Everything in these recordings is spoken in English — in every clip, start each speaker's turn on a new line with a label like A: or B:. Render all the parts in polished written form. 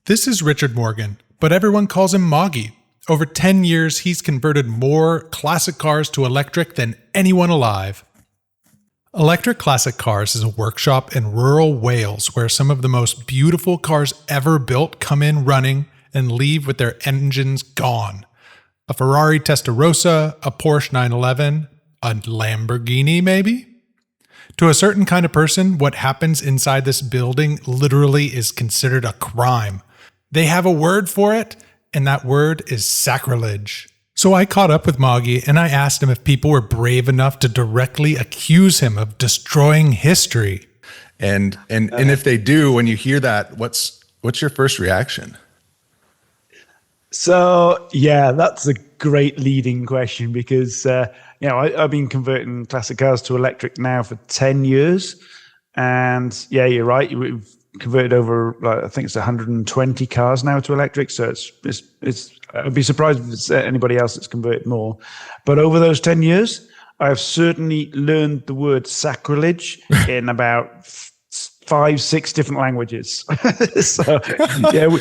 A: This is Richard Morgan, but everyone calls him Moggy. Over 10 years, he's converted more classic cars to electric than anyone alive. Electric Classic Cars is a workshop in rural Wales where some of the most beautiful cars ever built come in running and leave with their engines gone. A Ferrari Testarossa, a Porsche 911, a Lamborghini maybe? To a certain kind of person, what happens inside this building literally is considered a crime. They have a word for it, and that word is sacrilege. So I caught up with Moggy and I asked him if people were brave enough to directly accuse him of destroying history.
B: And if they do, when you hear that, what's your first reaction?
C: So yeah, that's a great leading question because I've been converting classic cars to electric now for 10 years, and yeah, you're right. We've converted over, I think it's 120 cars now to electric. So it's I'd be surprised if it's anybody else that's converted more. But over those 10 years, I've certainly learned the word sacrilege in about 5-6 different languages. So yeah.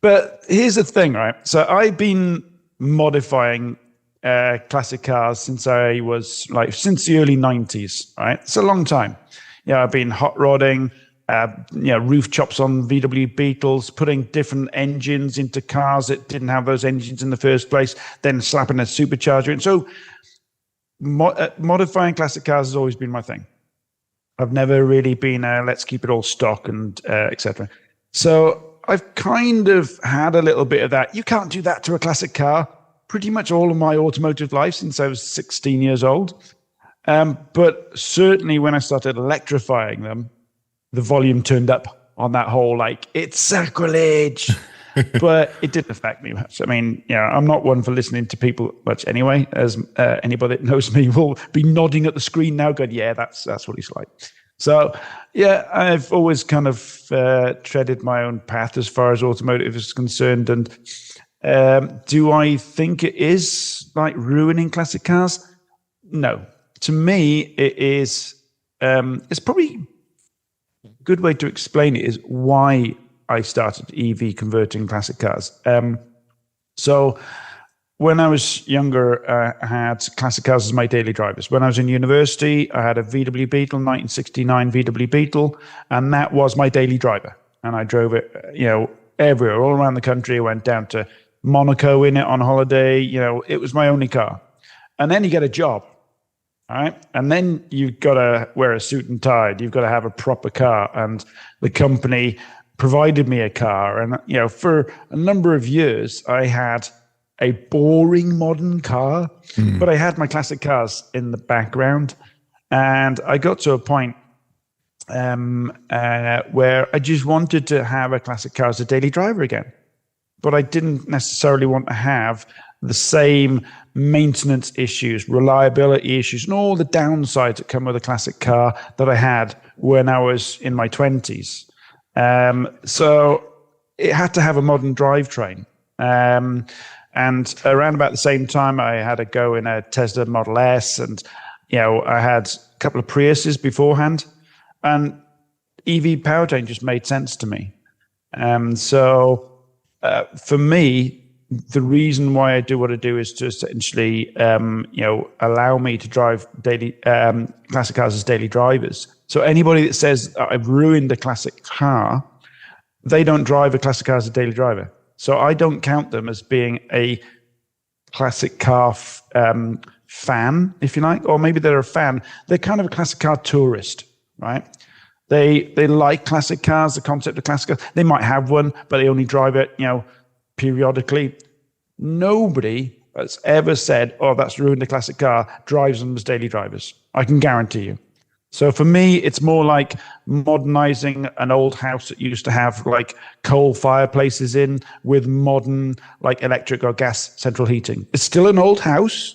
C: But here's the thing, right? So I've been modifying classic cars since since the early 90s, right? It's a long time. Yeah, I've been hot rodding, roof chops on VW Beetles, putting different engines into cars that didn't have those engines in the first place, then slapping a supercharger in. So modifying classic cars has always been my thing. I've never really been let's keep it all stock and etc. So I've kind of had a little bit of that. You can't do that to a classic car. Pretty much all of my automotive life since I was 16 years old. But certainly when I started electrifying them, the volume turned up on that whole, it's sacrilege. But it didn't affect me much. I mean, I'm not one for listening to people much anyway, as anybody that knows me will be nodding at the screen now going, yeah, that's what he's like. So, yeah, I've always kind of treaded my own path as far as automotive is concerned. And do I think it is ruining classic cars? No. To me, it is, it's probably a good way to explain it is why I started EV converting classic cars. So when I was younger, I had classic cars as my daily drivers. When I was in university, I had a VW Beetle, 1969 VW Beetle, and that was my daily driver. And I drove it, everywhere, all around the country. I went down to Monaco in it on holiday. It was my only car. And then you get a job, all right? And then you've got to wear a suit and tie. You've got to have a proper car. And the company provided me a car. And, for a number of years, I had a boring modern car, but I had my classic cars in the background. And I got to a point where I just wanted to have a classic car as a daily driver again. But I didn't necessarily want to have the same maintenance issues, reliability issues, and all the downsides that come with a classic car that I had when I was in my 20s. So it had to have a modern drivetrain. And around about the same time, I had a go in a Tesla Model S, and I had a couple of Priuses beforehand, and EV powertrain just made sense to me. So for me, the reason why I do what I do is to essentially, allow me to drive daily classic cars as daily drivers. So anybody that says I've ruined a classic car, they don't drive a classic car as a daily driver. So I don't count them as being a classic car fan, if you like, or maybe they're a fan. They're kind of a classic car tourist, right? They like classic cars, the concept of classic cars. They might have one, but they only drive it, periodically. Nobody has ever said, "Oh, that's ruined a classic car," drives them as daily drivers. I can guarantee you. So for me, it's more like modernizing an old house that used to have coal fireplaces in with modern electric or gas central heating. It's still an old house,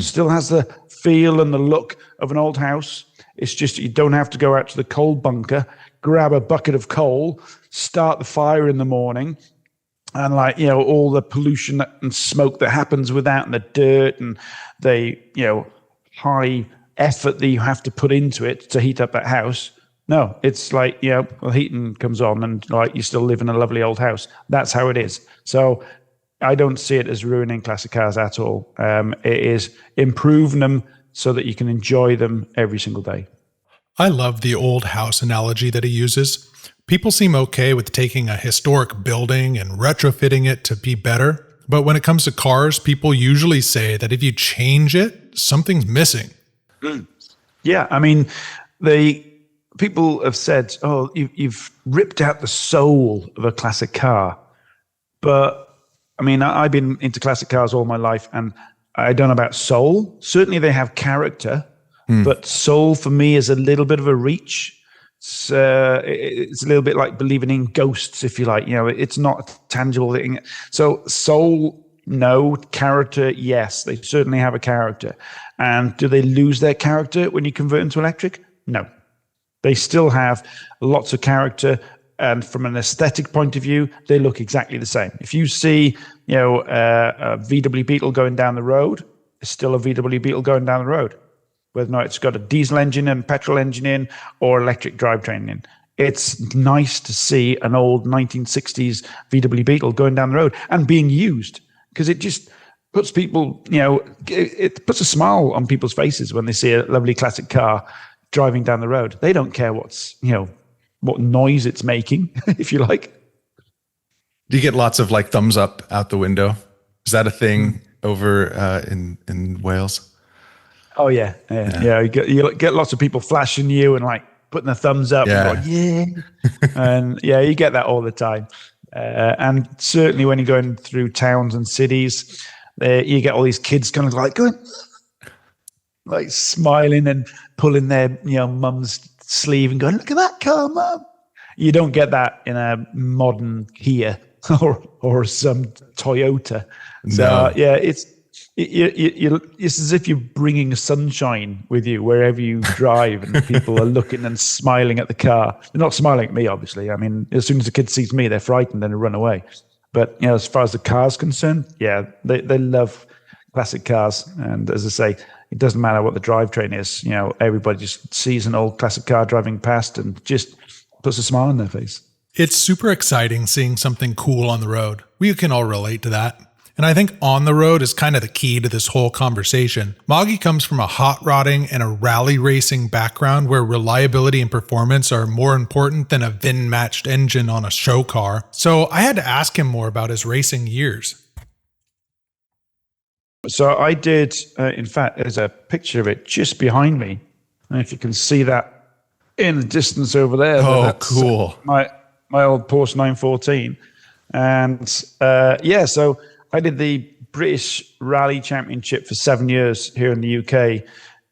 C: still has the feel and the look of an old house. It's just you don't have to go out to the coal bunker, grab a bucket of coal, start the fire in the morning, and all the pollution and smoke that happens with that, and the dirt and the high effort that you have to put into it to heat up that house. No, it's like, well, heating comes on and like you still live in a lovely old house. That's how it is. So I don't see it as ruining classic cars at all. It is improving them so that you can enjoy them every single day.
A: I love the old house analogy that he uses. People seem okay with taking a historic building and retrofitting it to be better. But when it comes to cars, people usually say that if you change it, something's missing.
C: Yeah, I mean, people have said, "Oh, you've ripped out the soul of a classic car." But I mean, I've been into classic cars all my life, and I don't know about soul. Certainly, they have character, but soul for me is a little bit of a reach. It's a little bit like believing in ghosts, if you like. It's not a tangible thing. So soul, no. Character, yes. They certainly have a character. And do they lose their character when you convert into electric? No. They still have lots of character. And from an aesthetic point of view, they look exactly the same. If you see, a VW Beetle going down the road, it's still a VW Beetle going down the road. Whether or not it's got a diesel engine and petrol engine in or electric drivetrain in. It's nice to see an old 1960s VW Beetle going down the road and being used, because it just puts people, it puts a smile on people's faces when they see a lovely classic car driving down the road. They don't care what noise it's making, if you like.
B: Do you get lots of like thumbs up out the window? Is that a thing over in Wales?
C: Oh yeah. You get lots of people flashing you and like putting a thumbs up.
B: Yeah.
C: And going, yeah. And you get that all the time. And certainly when you're going through towns and cities, you get all these kids kind of like smiling and pulling their mum's sleeve and going, "Look at that car, mum." You don't get that in a modern Kia or some Toyota. So it's as if you're bringing sunshine with you wherever you drive, and people are looking and smiling at the car. They're not smiling at me, obviously. I mean, as soon as the kid sees me, they're frightened and they run away. But as far as the car's concerned, they love classic cars. And as I say, it doesn't matter what the drivetrain is. Everybody just sees an old classic car driving past and just puts a smile on their face.
A: It's super exciting seeing something cool on the road. We can all relate to that. And I think on the road is kind of the key to this whole conversation. Moggy comes from a hot rodding and a rally racing background where reliability and performance are more important than a VIN-matched engine on a show car. So I had to ask him more about his racing years.
C: So I did, in fact, there's a picture of it just behind me. And if you can see that in the distance over there.
B: Oh, cool.
C: My old Porsche 914. And so I did the British Rally Championship for 7 years here in the UK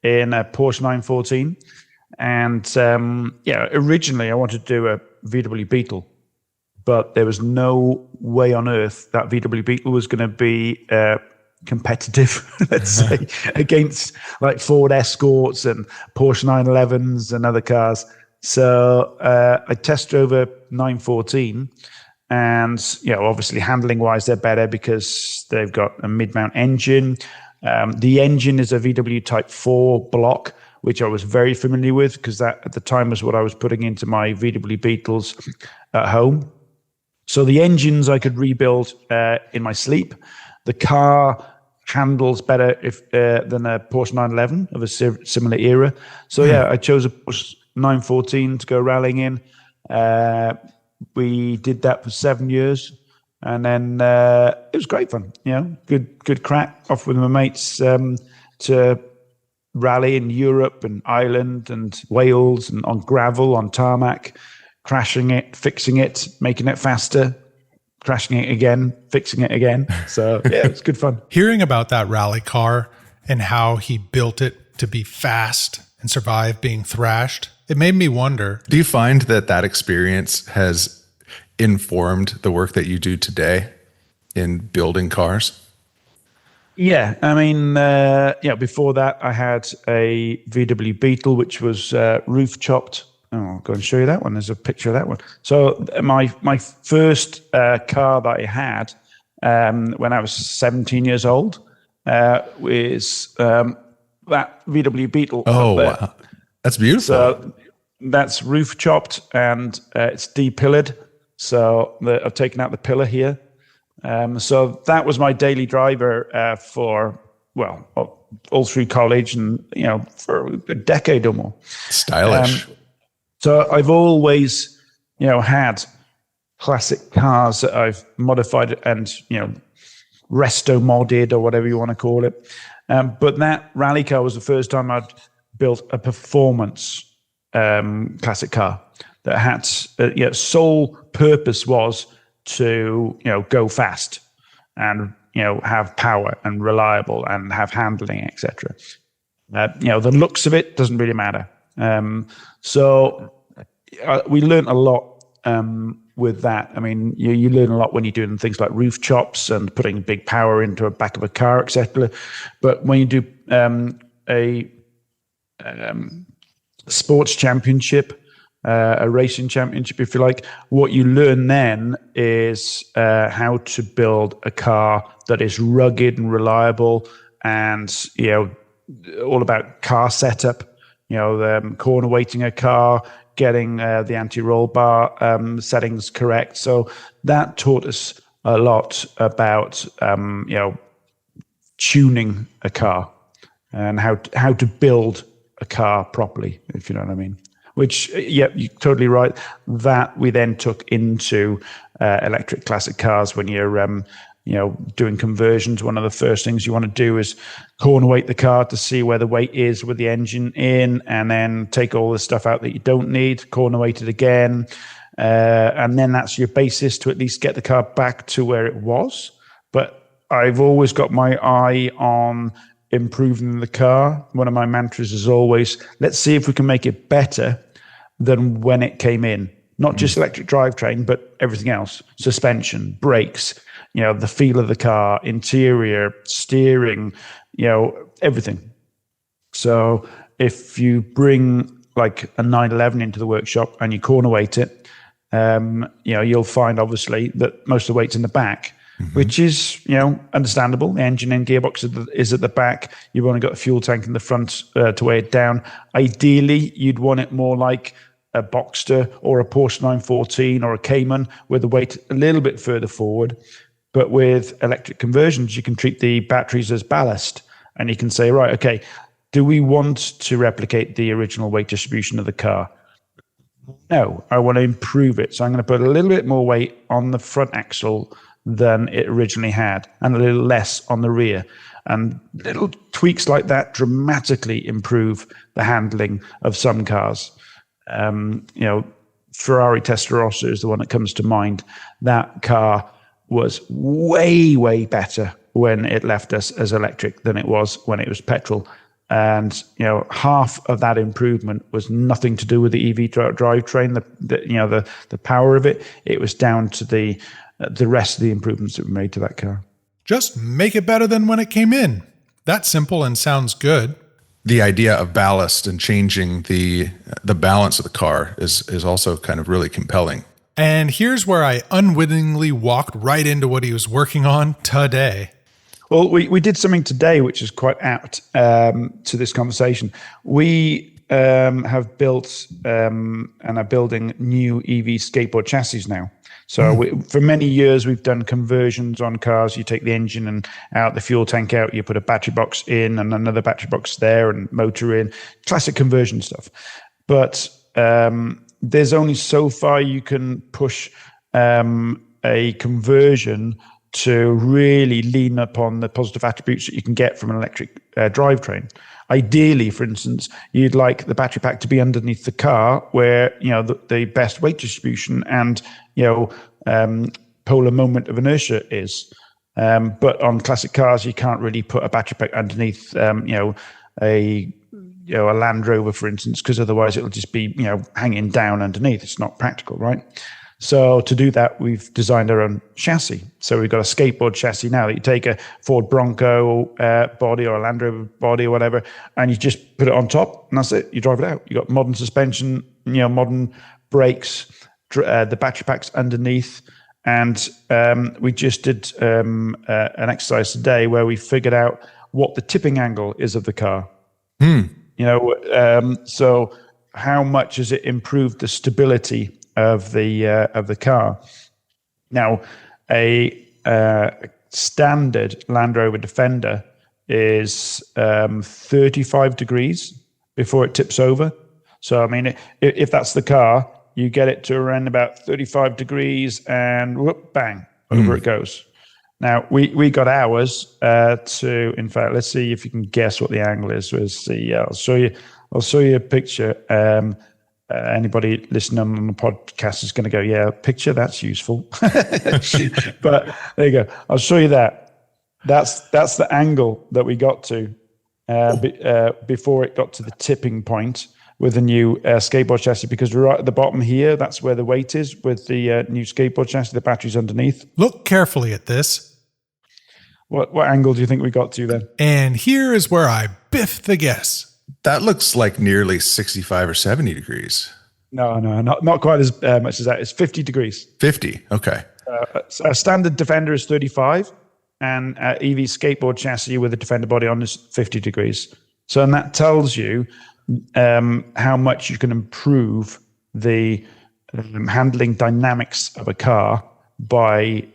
C: in a Porsche 914. And originally I wanted to do a VW Beetle, but there was no way on earth that VW Beetle was going to be competitive, let's say, against like Ford Escorts and Porsche 911s and other cars. So I test drove a 914. And, obviously handling wise, they're better because they've got a mid-mount engine. The engine is a VW Type 4 block, which I was very familiar with because that at the time was what I was putting into my VW Beetles at home. So the engines I could rebuild in my sleep. The car handles better than a Porsche 911 of a similar era. So I chose a Porsche 914 to go rallying in. We did that for 7 years, and then it was great fun. Good crack off with my mates to rally in Europe and Ireland and Wales and on gravel, on tarmac, crashing it, fixing it, making it faster, crashing it again, fixing it again. So it's good fun.
A: Hearing about that rally car and how he built it to be fast and survive being thrashed, it made me wonder.
B: Do you find that experience has informed the work that you do today in building cars?
C: Yeah, I mean, before that I had a VW Beetle, which was roof chopped. Oh, I'll go and show you that one. There's a picture of that one. So my first car that I had when I was 17 years old was that VW Beetle.
B: Oh, wow. That's beautiful.
C: So that's roof chopped and it's de-pillared. So I've taken out the pillar here. So that was my daily driver for, well, all through college and, for a decade or more.
B: Stylish.
C: So I've always, had classic cars that I've modified and, resto modded or whatever you want to call it. But that rally car was the first time I'd built a performance classic car that had sole purpose was to go fast and have power and reliable and have handling, etc. The looks of it doesn't really matter. So we learned a lot with that. I mean, you learn a lot when you're doing things like roof chops and putting big power into the back of a car, etc. But when you do a sports championship, a racing championship, if you like, what you learn then is how to build a car that is rugged and reliable, and all about car setup. Corner weighting a car, getting the anti-roll bar settings correct. So that taught us a lot about tuning a car and how to build a car properly, if you know what I mean. Which, you're totally right. That we then took into electric classic cars. When you're, doing conversions, one of the first things you want to do is corner weight the car to see where the weight is with the engine in, and then take all the stuff out that you don't need, corner weight it again, and then that's your basis to at least get the car back to where it was. But I've always got my eye on improving the car. One of my mantras is always, let's see if we can make it better than when it came in. Not just electric drivetrain, but everything else. Suspension, brakes, the feel of the car, interior, steering, everything. So if you bring like a 911 into the workshop and you corner weight it, you'll find obviously that most of the weight's in the back. Which is, understandable. The engine and gearbox is at the back. You've only got a fuel tank in the front to weigh it down. Ideally, you'd want it more like a Boxster or a Porsche 914 or a Cayman, with the weight a little bit further forward. But with electric conversions, you can treat the batteries as ballast. And you can say, right, okay, do we want to replicate the original weight distribution of the car? No, I want to improve it. So I'm going to put a little bit more weight on the front axle than it originally had, and a little less on the rear. And little tweaks like that dramatically improve the handling of some cars. Ferrari Testarossa is the one that comes to mind. That car was way, way better when it left us as electric than it was when it was petrol. And half of that improvement was nothing to do with the EV drivetrain, the power of it. It was down to the rest of the improvements that we made to that car.
A: Just make it better than when it came in. That's simple and sounds good.
B: The idea of ballast and changing the balance of the car is also kind of really compelling.
A: And here's where I unwittingly walked right into what he was working on today.
C: Well, we did something today which is quite apt to this conversation. We have built and are building new EV skateboard chassis now. So for many years, we've done conversions on cars. You take the engine and out, the fuel tank out, you put a battery box in and another battery box there and motor in, classic conversion stuff. But there's only so far you can push a conversion to really lean upon the positive attributes that you can get from an electric drivetrain. Ideally, for instance, you'd like the battery pack to be underneath the car where, the best weight distribution and, polar moment of inertia is. But on classic cars, you can't really put a battery pack underneath, a Land Rover, for instance, because otherwise it'll just be, hanging down underneath. It's not practical, right? So to do that, we've designed our own chassis. So we've got a skateboard chassis now that you take a Ford Bronco body or a Land Rover body or whatever, and you just put it on top, and that's it. You drive it out. You got modern suspension, modern brakes, the battery packs underneath, and we just did an exercise today where we figured out what the tipping angle is of the car. So how much has it improved the stability of the car. Now, a standard Land Rover Defender is 35 degrees before it tips over. So, I mean, if that's the car, you get it to around about 35 degrees and whoop, bang, over it goes. Now, we got ours to, in fact, let's see if you can guess what the angle is. We'll see. I'll show you a picture. Anybody listening on the podcast is going to go, yeah, picture, that's useful. But there you go. I'll show you that. That's the angle that we got to before it got to the tipping point with the new skateboard chassis, because right at the bottom here, that's where the weight is with the new skateboard chassis. The battery's underneath.
A: Look carefully at this.
C: What angle do you think we got to then?
A: And here is where I biff the guess.
B: That looks like nearly 65 or 70 degrees.
C: No, not quite as much as that. It's 50 degrees.
B: 50, okay.
C: So a standard Defender is 35, and EV skateboard chassis with a Defender body on is 50 degrees. So, and that tells you how much you can improve the handling dynamics of a car by,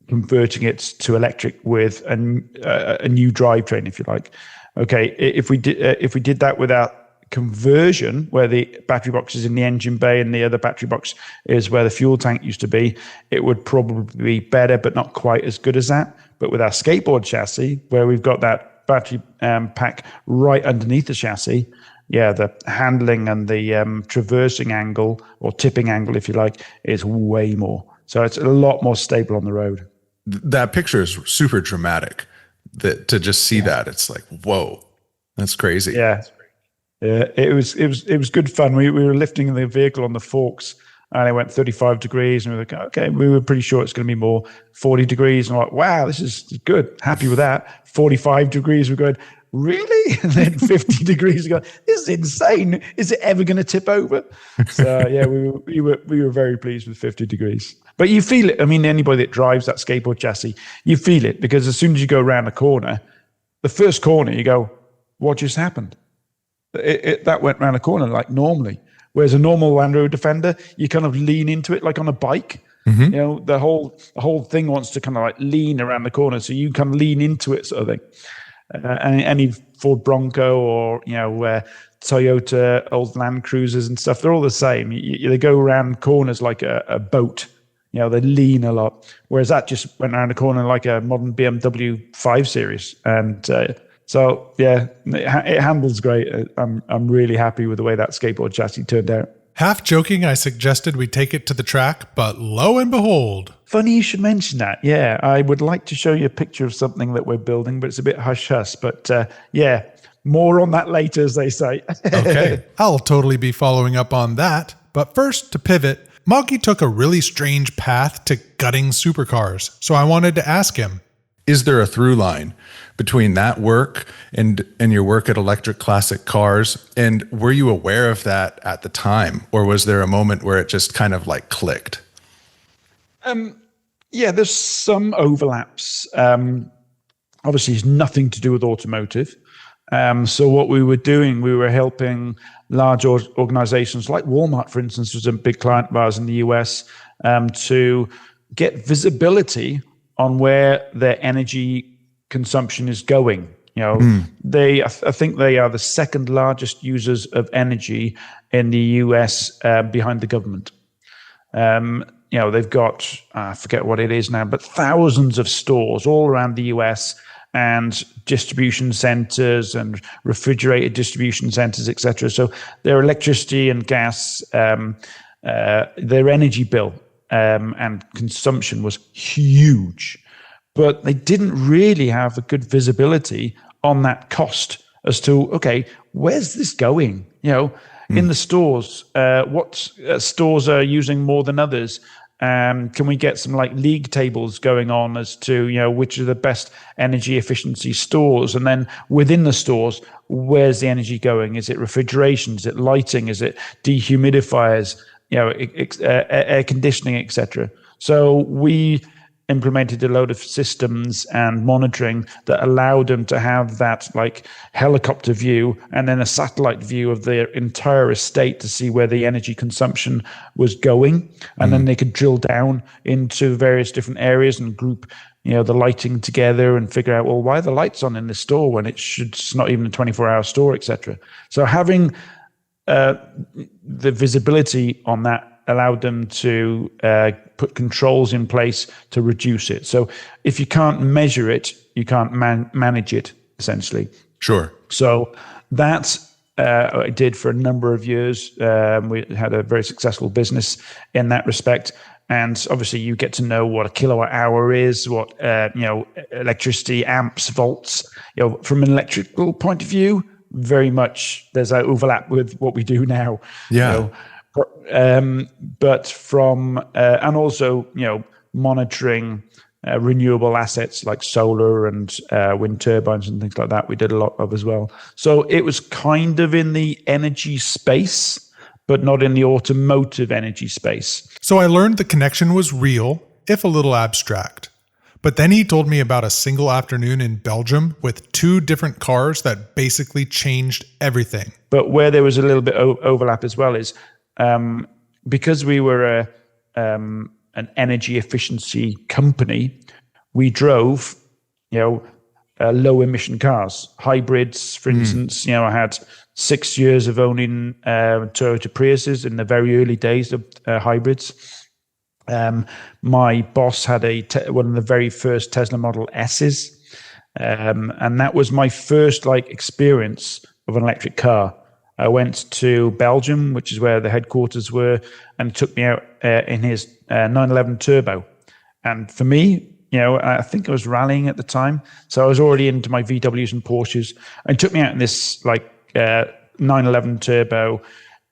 C: converting it to electric with a new drivetrain, if you like. Okay, if we did that without conversion, where the battery box is in the engine bay and the other battery box is where the fuel tank used to be, it would probably be better, but not quite as good as that. But with our skateboard chassis, where we've got that battery pack right underneath the chassis, the handling and the traversing angle or tipping angle, if you like, is way more. So it's a lot more stable on the road.
B: That picture is super dramatic. To just see that, it's like, whoa, that's crazy.
C: Yeah, it was good fun. We were lifting the vehicle on the forks, and it went 35 degrees, and we were like, okay, we were pretty sure it's going to be more 40 degrees, and I'm like, wow, this is good. Happy with that. 45 degrees, we're going, really? And then 50 degrees, we go, this is insane. Is it ever going to tip over? So yeah, we were very pleased with 50 degrees. But you feel it. I mean, anybody that drives that skateboard chassis, you feel it, because as soon as you go around a corner, the first corner, you go, what just happened? That went around a corner like normally. Whereas a normal Land Rover Defender, you kind of lean into it like on a bike. Mm-hmm. The whole thing wants to kind of like lean around the corner, so you can lean into it, sort of thing. Any Ford Bronco or Toyota old Land Cruisers and stuff, they're all the same. They go around corners like a boat. They lean a lot. Whereas that just went around a corner like a modern BMW 5 Series. And so, yeah, it handles great. I'm really happy with the way that skateboard chassis turned out.
A: Half joking, I suggested we take it to the track, but lo and behold.
C: Funny you should mention that. Yeah, I would like to show you a picture of something that we're building, but it's a bit hush-hush. But yeah, more on that later, as they say.
A: Okay, I'll totally be following up on that. But first, to pivot, Moggy took a really strange path to gutting supercars, so I wanted to ask him.
B: Is there a through line between that work and your work at Electric Classic Cars? And were you aware of that at the time? Or was there a moment where it just kind of like clicked?
C: Yeah, there's some overlaps. Obviously, it's nothing to do with automotive. So what we were doing, we were helping large organizations like Walmart, for instance, was a big client of ours in the US, to get visibility on where their energy consumption is going. I think they are the second largest users of energy in the US behind the government. They've got, I forget what it is now, but thousands of stores all around the US and distribution centers and refrigerated distribution centers, etc. So their electricity and gas, their energy bill and consumption was huge. But they didn't really have a good visibility on that cost as to, okay, where's this going? In the stores, what stores are using more than others? Can we get some like league tables going on as to, which are the best energy efficiency stores? And then within the stores, where's the energy going? Is it refrigeration? Is it lighting? Is it dehumidifiers? Air conditioning, etc. So we implemented a load of systems and monitoring that allowed them to have that like helicopter view and then a satellite view of their entire estate to see where the energy consumption was going. And then they could drill down into various different areas and group, the lighting together and figure out, well, why are the lights on in the store when it's not even a 24-hour store, etc. So having the visibility on that allowed them to put controls in place to reduce it. So if you can't measure it, you can't manage it, essentially.
B: Sure.
C: So that I did for a number of years. We had a very successful business in that respect. And obviously you get to know what a kilowatt hour is, what, electricity, amps, volts, from an electrical point of view, very much there's an overlap with what we do now.
B: Yeah.
C: But from and also monitoring renewable assets like solar and wind turbines and things like that, we did a lot of as well. So it was kind of in the energy space, but not in the automotive energy space.
A: So I learned the connection was real, if a little abstract. But then he told me about a single afternoon in Belgium with 2 different cars that basically changed everything.
C: But where there was a little bit overlap as well is because we were an energy efficiency company, we drove, low emission cars, hybrids, for instance. I had 6 years of owning Toyota Priuses in the very early days of hybrids. My boss had one of the very first Tesla Model S's, and that was my first experience of an electric car. I went to Belgium, which is where the headquarters were, and he took me out in his 911 Turbo. And for me, I think I was rallying at the time, so I was already into my VWs and Porsches. And he took me out in this 911 Turbo,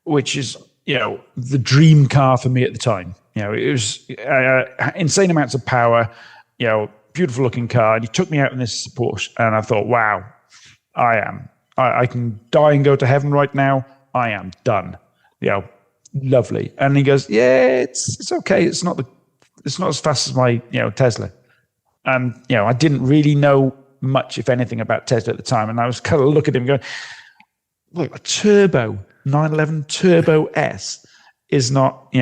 C: which is the dream car for me at the time. It was insane amounts of power, beautiful looking car. And he took me out in this Porsche, and I thought, wow, I can die and go to heaven right now. I am done. Lovely. And he goes, yeah, it's okay. It's not as fast as my Tesla. And I didn't really know much, if anything, about Tesla at the time. And I was kind of looking at him going, look, a turbo 911 Turbo S is not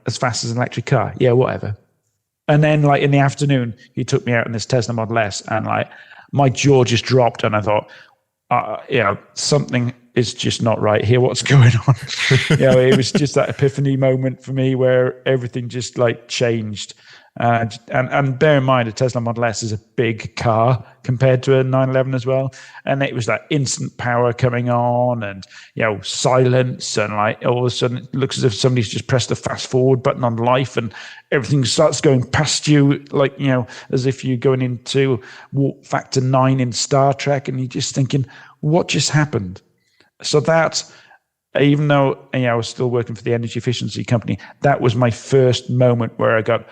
C: as fast as an electric car. Yeah, whatever. And then in the afternoon, he took me out in this Tesla Model S, and my jaw just dropped, and I thought, something is just not right here. What's going on? It was just that epiphany moment for me where everything just changed. And bear in mind, a Tesla Model S is a big car compared to a 911 as well. And it was that instant power coming on and, silence. And all of a sudden it looks as if somebody's just pressed the fast forward button on life and everything starts going past you, as if you're going into warp factor 9 in Star Trek. And you're just thinking, what just happened? So that, even though I was still working for the energy efficiency company, that was my first moment where I got,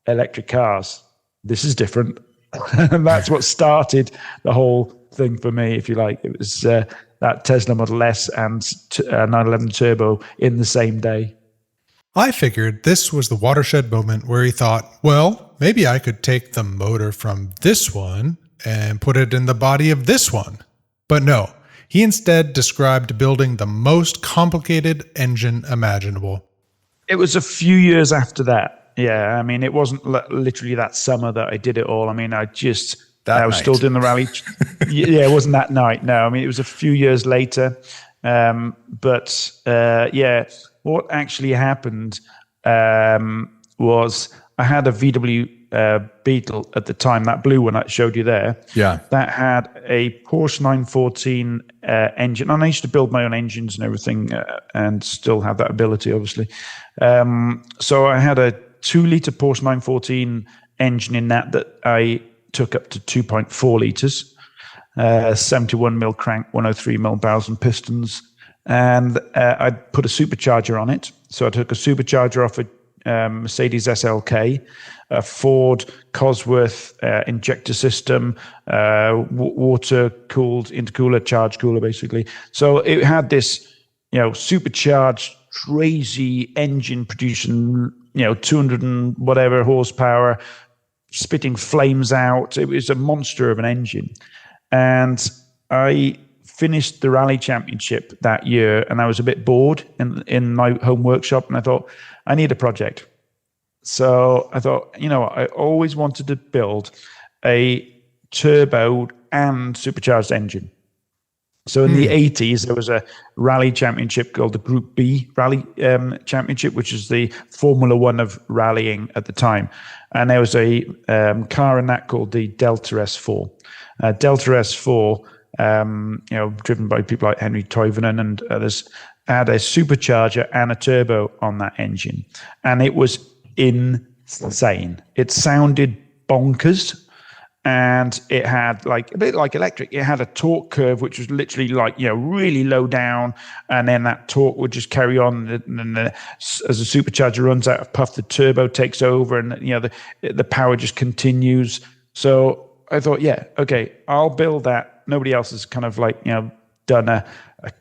C: electric cars, this is different. And that's what started the whole thing for me, if you like. It was that Tesla Model S and 911 Turbo in the same day.
A: I figured this was the watershed moment where he thought, well, maybe I could take the motor from this one and put it in the body of this one. But no, he instead described building the most complicated engine imaginable.
C: It was a few years after that. Yeah, it wasn't literally that summer that I did it all. I was still doing the rally. Yeah, it wasn't that night. No, it was a few years later. But what actually happened was I had a VW Beetle at the time, that blue one I showed you there.
B: Yeah.
C: That had a Porsche 914 engine. And I used to build my own engines and everything and still have that ability, obviously. So I had a 2-liter Porsche 914 engine in that I took up to 2.4 liters, 71 mil crank, 103 mil barrels and pistons. And I put a supercharger on it. So I took a supercharger off a Mercedes SLK, a Ford Cosworth injector system, water-cooled intercooler, charge cooler, basically. So it had this, supercharged, crazy engine producing 200 and whatever horsepower, spitting flames out. It was a monster of an engine. And I finished the rally championship that year, and I was a bit bored in my home workshop, and I thought, I need a project. So I thought, I always wanted to build a turbo and supercharged engine. So in the 80s, there was a rally championship called the Group B Rally Championship, which is the Formula One of rallying at the time. And there was a car in that called the Delta S4. Delta S4, driven by people like Henry Toivonen and others, had a supercharger and a turbo on that engine. And it was insane. It sounded bonkers. And it had a bit like electric. It had a torque curve, which was literally really low down. And then that torque would just carry on. And as the supercharger runs out of puff, the turbo takes over and, the power just continues. So I thought, okay, I'll build that. Nobody else has kind of done a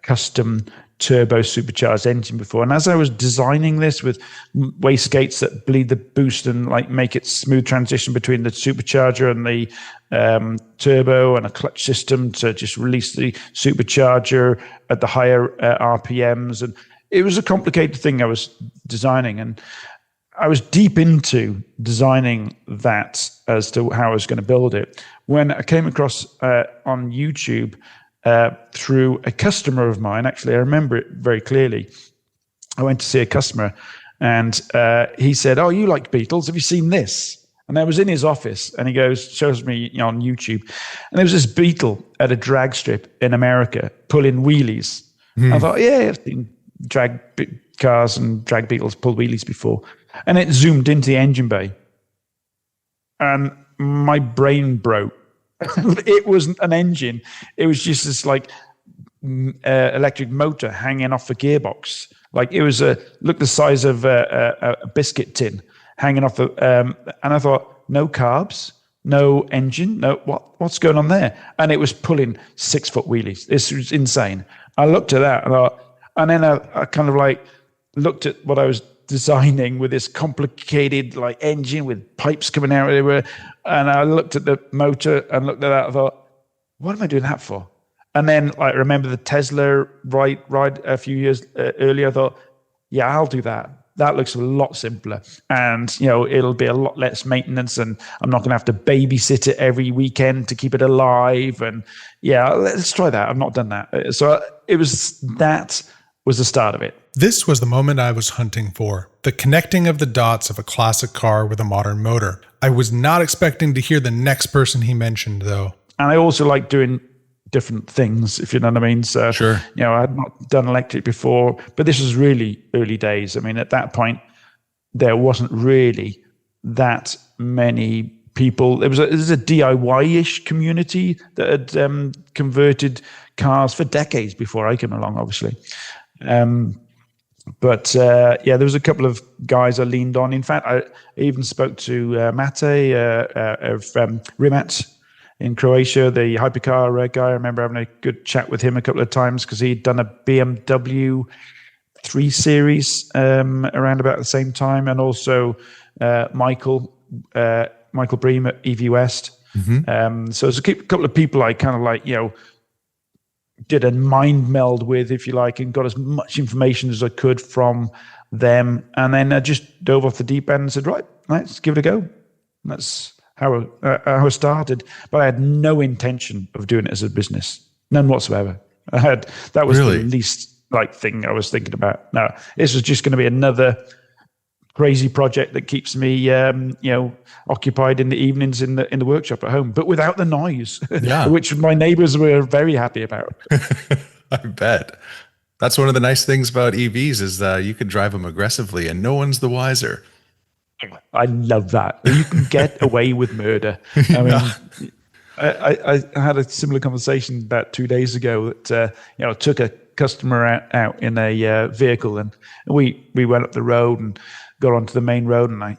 C: custom turbo supercharged engine before. And as I was designing this with wastegates that bleed the boost and make it smooth transition between the supercharger and the turbo, and a clutch system to just release the supercharger at the higher RPMs. And it was a complicated thing I was designing. And I was deep into designing that as to how I was going to build it when I came across on YouTube through a customer of mine. Actually, I remember it very clearly. I went to see a customer, and he said, "Oh, you like Beetles? Have you seen this?" And I was in his office, and he shows me on YouTube, and there was this Beetle at a drag strip in America pulling wheelies. I thought, I've seen drag cars and drag Beetles pull wheelies before. And it zoomed into the engine bay, and my brain broke. It wasn't an engine. It was just this electric motor hanging off the gearbox. It was looked the size of a biscuit tin hanging off the. And I thought, no carbs, no engine, no what's going on there? And it was pulling 6-foot wheelies. This was insane. I looked at that and then I kind of looked at what I was designing with this complicated engine with pipes coming out everywhere, and I looked at the motor and looked at that. I thought, what am I doing that for? And then I remember the Tesla ride a few years earlier. I thought, I'll do that. That looks a lot simpler, and it'll be a lot less maintenance, and I'm not going to have to babysit it every weekend to keep it alive. And let's try that. I've not done that, so that was the start of it.
A: This was the moment I was hunting for, the connecting of the dots of a classic car with a modern motor. I was not expecting to hear the next person he mentioned, though.
C: And I also like doing different things, if you know what I mean. So,
B: sure.
C: I had not done electric before, but this was really early days. I mean, at that point, there wasn't really that many people. There was a DIY-ish community that had converted cars for decades before I came along, obviously. But there was a couple of guys I leaned on. In fact, I even spoke to Mate of Rimac in Croatia, the hypercar guy. I remember having a good chat with him a couple of times because he'd done a BMW 3 Series around about the same time, and also Michael Bream at EV West. Mm-hmm. So there's a couple of people I kind of did a mind meld with, if you like, and got as much information as I could from them. And then I just dove off the deep end and said, right, let's give it a go. That's how I started. But I had no intention of doing it as a business. None whatsoever. That was
B: really?
C: The least thing I was thinking about. No, this was just going to be another crazy project that keeps me, occupied in the evenings in the workshop at home, but without the noise, which my neighbors were very happy about.
B: I bet. That's one of the nice things about EVs is that you can drive them aggressively and no one's the wiser.
C: I love that. You can get away with murder. I mean, I had a similar conversation about 2 days ago that, took a customer out in a vehicle, and we went up the road and got onto the main road, and I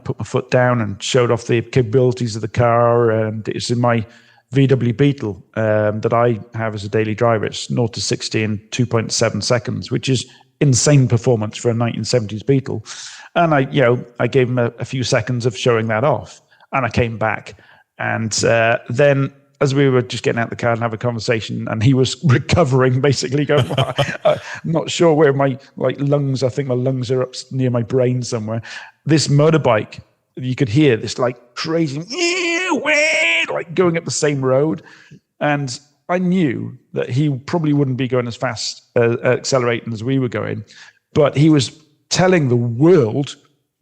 C: put my foot down and showed off the capabilities of the car. And it's in my VW Beetle that I have as a daily driver. It's 0 to 60 in 2.7 seconds, which is insane performance for a 1970s Beetle. And I gave him a few seconds of showing that off. And I came back. And then as we were just getting out of the car and have a conversation, and he was recovering, basically going, well, I'm not sure where my lungs, I think my lungs are up near my brain somewhere. This motorbike, you could hear this like crazy, like going up the same road. And I knew that he probably wouldn't be going as fast accelerating as we were going, but he was telling the world,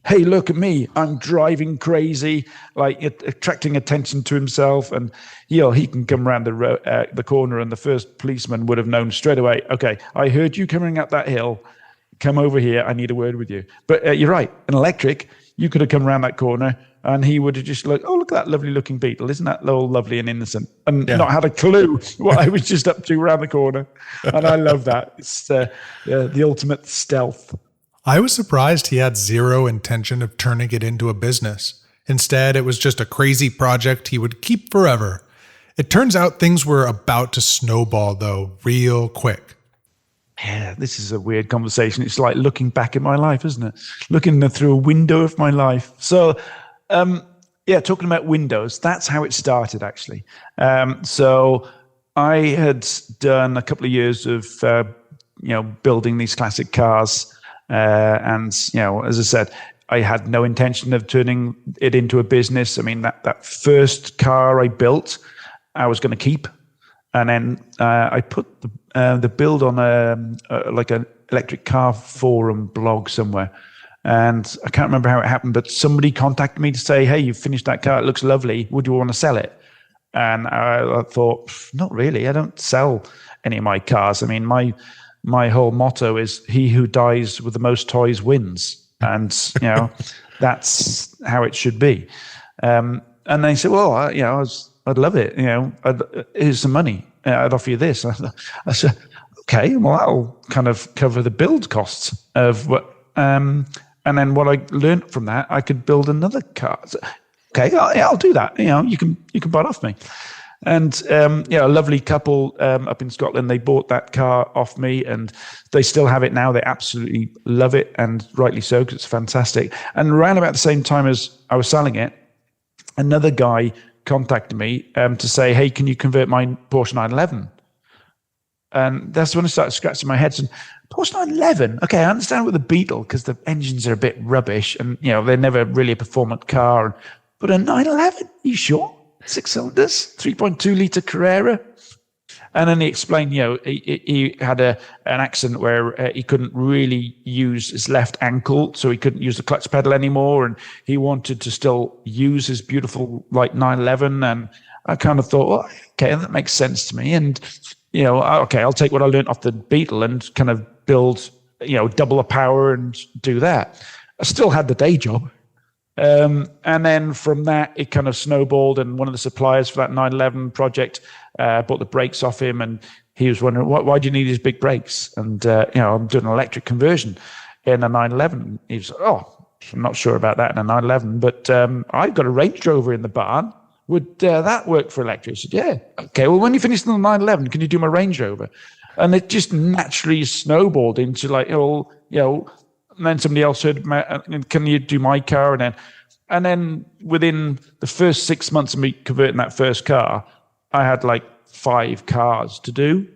C: hey, look at me, I'm driving crazy, like attracting attention to himself. And he can come around the corner, and the first policeman would have known straight away, okay, I heard you coming up that hill, come over here, I need a word with you. But you're right, an electric, you could have come around that corner and he would have just looked, oh, look at that lovely looking Beetle, isn't that all lovely and innocent? And not had a clue what I was just up to around the corner. And I love that. It's the ultimate stealth.
A: I was surprised he had zero intention of turning it into a business. Instead, it was just a crazy project he would keep forever. It turns out things were about to snowball, though, real quick.
C: Yeah, this is a weird conversation. It's like looking back at my life, isn't it? Looking through a window of my life. So, talking about windows, that's how it started, actually. So I had done a couple of years of, building these classic cars. And, as I said, I had no intention of turning it into a business. I mean, that first car I built, I was going to keep. And then I put the build on an electric car forum blog somewhere. And I can't remember how it happened, but somebody contacted me to say, hey, you've finished that car. It looks lovely. Would you want to sell it? And I thought, not really. I don't sell any of my cars. I mean, my whole motto is he who dies with the most toys wins. And, that's how it should be. And they said, well, I'd love it. Here's some money. I'd offer you this. I said, okay, well, that'll kind of cover the build costs of what, and then what I learned from that, I could build another car. So, okay, I'll do that. You can buy it off me. And a lovely couple up in Scotland, they bought that car off me, and they still have it now. They absolutely love it, and rightly so, because it's fantastic. And around about the same time as I was selling it, another guy contacted me to say, hey, can you convert my Porsche 911? And that's when I started scratching my head. And Porsche 911, okay, I understand with the Beetle, because the engines are a bit rubbish, and they're never really a performant car. But a 911, you sure? 6 cylinders, 3.2 litre Carrera. And then he explained, he had an accident where he couldn't really use his left ankle, so he couldn't use the clutch pedal anymore, and he wanted to still use his beautiful 911. And I kind of thought, well, okay, that makes sense to me. And okay, I'll take what I learned off the Beetle and kind of build, double the power and do that. I still had the day job. And then from that, it kind of snowballed, and one of the suppliers for that 911 project bought the brakes off him, and he was wondering, why do you need these big brakes? And, I'm doing an electric conversion in a 911. He was, I'm not sure about that in a 911, but I've got a Range Rover in the barn. Would that work for electric? I said, yeah. Okay, well, when you finish the 911, can you do my Range Rover? And it just naturally snowballed into and then somebody else heard, can you do my car? And then within the first 6 months of me converting that first car, I had 5 cars to do.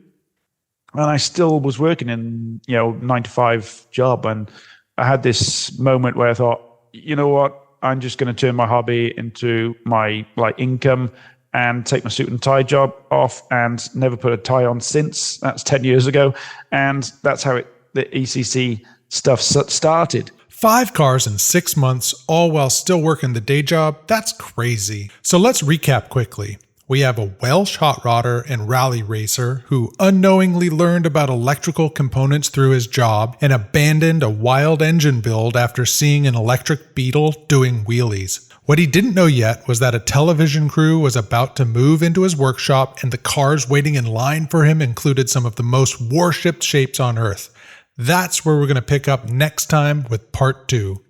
C: And I still was working in, 9-to-5 job. And I had this moment where I thought, you know what? I'm just going to turn my hobby into my income and take my suit and tie job off, and never put a tie on since. That's 10 years ago. And that's how the ECC stuff started.
A: 5 cars in 6 months, all while still working the day job. That's crazy. So let's recap quickly. We have a Welsh hot rodder and rally racer who unknowingly learned about electrical components through his job and abandoned a wild engine build after seeing an electric Beetle doing wheelies. What he didn't know yet was that a television crew was about to move into his workshop, and the cars waiting in line for him included some of the most worshipped shapes on Earth. That's where we're going to pick up next time with part 2.